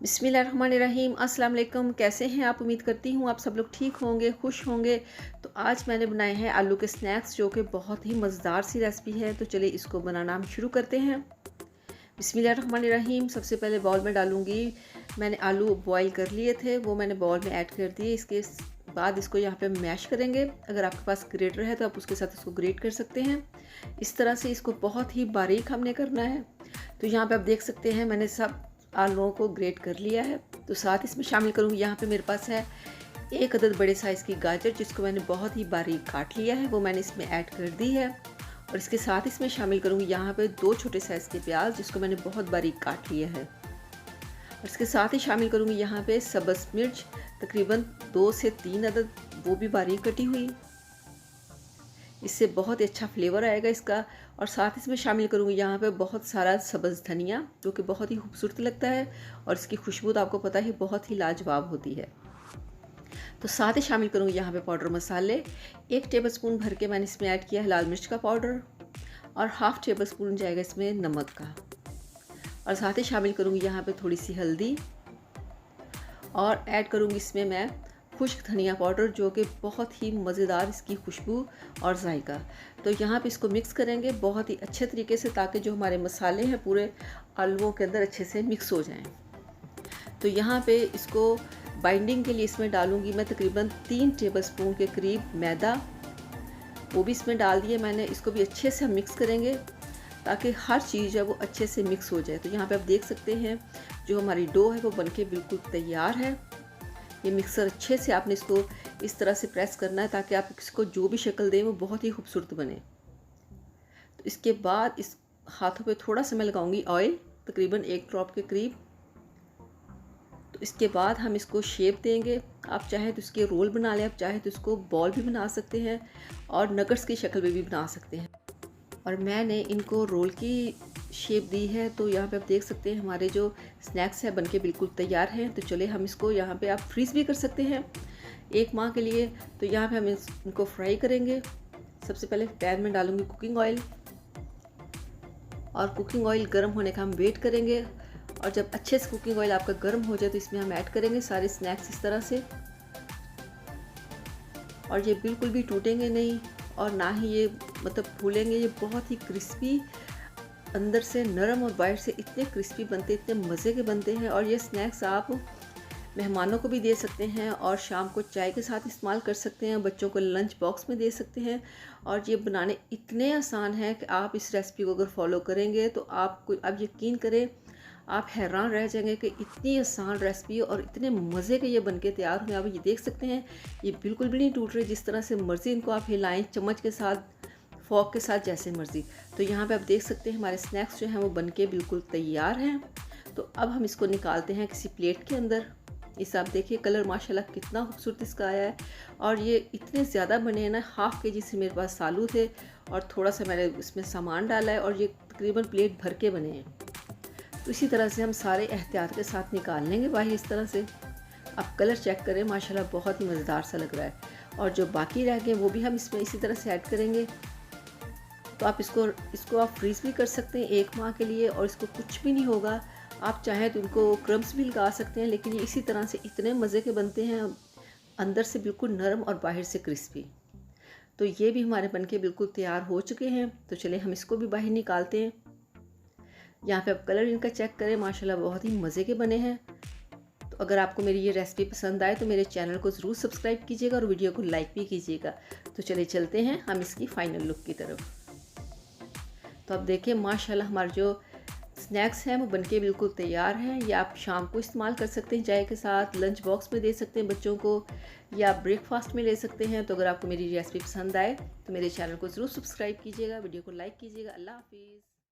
बिस्मिल्लाहिर्रहमानिर्रहीम। अस्सलाम वालेकुम। कैसे हैं आप? उम्मीद करती हूँ आप सब लोग ठीक होंगे, खुश होंगे। तो आज मैंने बनाए हैं आलू के स्नैक्स, जो कि बहुत ही मज़ेदार सी रेसिपी है। तो चलिए इसको बनाना हम शुरू करते हैं। बिस्मिल्लाहिर्रहमानिर्रहीम। सबसे पहले बाउल में डालूँगी, मैंने आलू बॉईल कर लिए थे, वो मैंने बाउल में ऐड कर दिए। इसके बाद इसको यहाँ पे मैश करेंगे। अगर आपके पास ग्रेटर है तो आप उसके साथ इसको ग्रेट कर सकते हैं। इस तरह से इसको बहुत ही बारीक हमने करना है। तो यहाँ पे आप देख सकते हैं मैंने सब आलूओं को ग्रेट कर लिया है। तो साथ इसमें शामिल करूँगी, यहाँ पे मेरे पास है एक अदद बड़े साइज़ की गाजर, जिसको मैंने बहुत ही बारीक काट लिया है, वो मैंने इसमें ऐड कर दी है। और इसके साथ इसमें शामिल करूँगी यहाँ पे 2 छोटे साइज़ के प्याज, जिसको मैंने बहुत बारीक काट लिया है। और इसके साथ ही शामिल करूँगी यहाँ पे सब्ज़ मिर्च, तकरीबन 2 से 3 अदद, वो भी बारीक कटी हुई। इससे बहुत ही अच्छा फ्लेवर आएगा इसका। और साथ इसमें शामिल करूँगी यहाँ पे बहुत सारा सब्ज़ धनिया, जो कि बहुत ही खूबसूरत लगता है और इसकी खुशबू तो आपको पता ही बहुत ही लाजवाब होती है। तो साथ ही शामिल करूँगी यहाँ पे पाउडर मसाले। 1 टेबलस्पून भर के मैंने इसमें ऐड किया है लाल मिर्च का पाउडर, और हाफ़ टेबलस्पून जाएगा इसमें नमक का। और साथ ही शामिल करूँगी यहाँ पे थोड़ी सी हल्दी, और ऐड करूँगी इसमें मैं खुश्क धनिया पाउडर, जो कि बहुत ही मज़ेदार इसकी खुशबू और जायका। तो यहाँ पे इसको मिक्स करेंगे बहुत ही अच्छे तरीके से, ताकि जो हमारे मसाले हैं पूरे आलूओं के अंदर अच्छे से मिक्स हो जाएं। तो यहाँ पे इसको बाइंडिंग के लिए इसमें डालूँगी मैं तकरीबन 3 टेबलस्पून के करीब मैदा, वो भी इसमें डाल दिए मैंने। इसको भी अच्छे से हम मिक्स करेंगे ताकि हर चीज़ है वो अच्छे से मिक्स हो जाए। तो यहाँ पे आप देख सकते हैं जो हमारी डो है वो बनके बिल्कुल तैयार है। ये मिक्सर अच्छे से आपने इसको इस तरह से प्रेस करना है ताकि आप इसको जो भी शक्ल दें वो बहुत ही खूबसूरत बने। तो इसके बाद इस हाथों पे थोड़ा सा मैं लगाऊंगी ऑयल, तकरीबन 1 ड्रॉप के करीब। तो इसके बाद हम इसको शेप देंगे। आप चाहे तो इसके रोल बना लें, आप चाहे तो इसको बॉल भी बना सकते हैं और नगट्स की शक्ल में भी बना सकते हैं। और मैंने इनको रोल की शेप दी है। तो यहाँ पे आप देख सकते हैं हमारे जो स्नैक्स है बनके बिल्कुल तैयार हैं। तो चले हम इसको यहाँ पे आप फ्रीज़ भी कर सकते हैं 1 माह के लिए। तो यहाँ पे हम इनको फ्राई करेंगे। सबसे पहले पैन में डालूंगी कुकिंग ऑयल, और कुकिंग ऑयल गर्म होने का हम वेट करेंगे। और जब अच्छे से कुकिंग ऑयल आपका गर्म हो जाए तो इसमें हम ऐड करेंगे सारे स्नैक्स इस तरह से। और ये बिल्कुल भी टूटेंगे नहीं और ना ही ये मतलब फूलेंगे। ये बहुत ही क्रिस्पी, अंदर से नरम और बाहर से इतने क्रिस्पी बनते, इतने मज़े के बनते हैं। और ये स्नैक्स आप मेहमानों को भी दे सकते हैं और शाम को चाय के साथ इस्तेमाल कर सकते हैं, बच्चों को लंच बॉक्स में दे सकते हैं। और ये बनाने इतने आसान हैं कि आप इस रेसिपी को अगर फॉलो करेंगे तो आप यकीन करें, आप हैरान रह जाएंगे कि इतनी आसान रेसिपी और इतने मज़े के ये बनके तैयार हुए। आप ये देख सकते हैं ये बिल्कुल भी नहीं टूट रहे, जिस तरह से मर्ज़ी इनको आप हिलाएं, चम्मच के साथ, फॉक के साथ, जैसे मर्ज़ी। तो यहाँ पे आप देख सकते हैं हमारे स्नैक्स जो हैं वो बनके बिल्कुल तैयार हैं। तो अब हम इसको निकालते हैं किसी प्लेट के अंदर। इस आप देखिए कलर माशाल्लाह कितना खूबसूरत इसका आया है। और ये इतने ज़्यादा बने हैं ना, हाफ़ के जी से मेरे पास आलू थे और थोड़ा सा मैंने इसमें सामान डाला है, और ये तकरीबन प्लेट भर के बने हैं। तो इसी तरह से हम सारे एहतियात के साथ निकाल लेंगे बाहर इस तरह से। अब कलर चेक करें, माशाल्लाह बहुत ही मज़ेदार सा लग रहा है। और जो बाकी रह गए वो भी हम इसमें इसी तरह से ऐड करेंगे। तो आप इसको आप फ्रीज़ भी कर सकते हैं 1 माह के लिए, और इसको कुछ भी नहीं होगा। आप चाहें तो इनको क्रम्स भी लगा सकते हैं, लेकिन ये इसी तरह से इतने मज़े के बनते हैं, अंदर से बिल्कुल नरम और बाहर से क्रिस्पी। तो ये भी हमारे बनके बिल्कुल तैयार हो चुके हैं। तो चलिए हम इसको भी बाहर निकालते हैं। यहाँ पे आप कलर इनका चेक करें, माशाल्लाह बहुत ही मज़े के बने हैं। तो अगर आपको मेरी ये रेसिपी पसंद आए तो मेरे चैनल को ज़रूर सब्सक्राइब कीजिएगा और वीडियो को लाइक भी कीजिएगा। तो चलिए चलते हैं हम इसकी फ़ाइनल लुक की तरफ। तो अब देखिए माशाल्लाह हमारे जो स्नैक्स हैं वो बनके बिल्कुल तैयार हैं। ये आप शाम को इस्तेमाल कर सकते हैं चाय के साथ, लंच बॉक्स में दे सकते हैं बच्चों को, या ब्रेकफास्ट में ले सकते हैं। तो अगर आपको मेरी रेसिपी पसंद आए तो मेरे चैनल को ज़रूर सब्सक्राइब कीजिएगा, वीडियो को लाइक कीजिएगा। अल्लाह हाफिज़।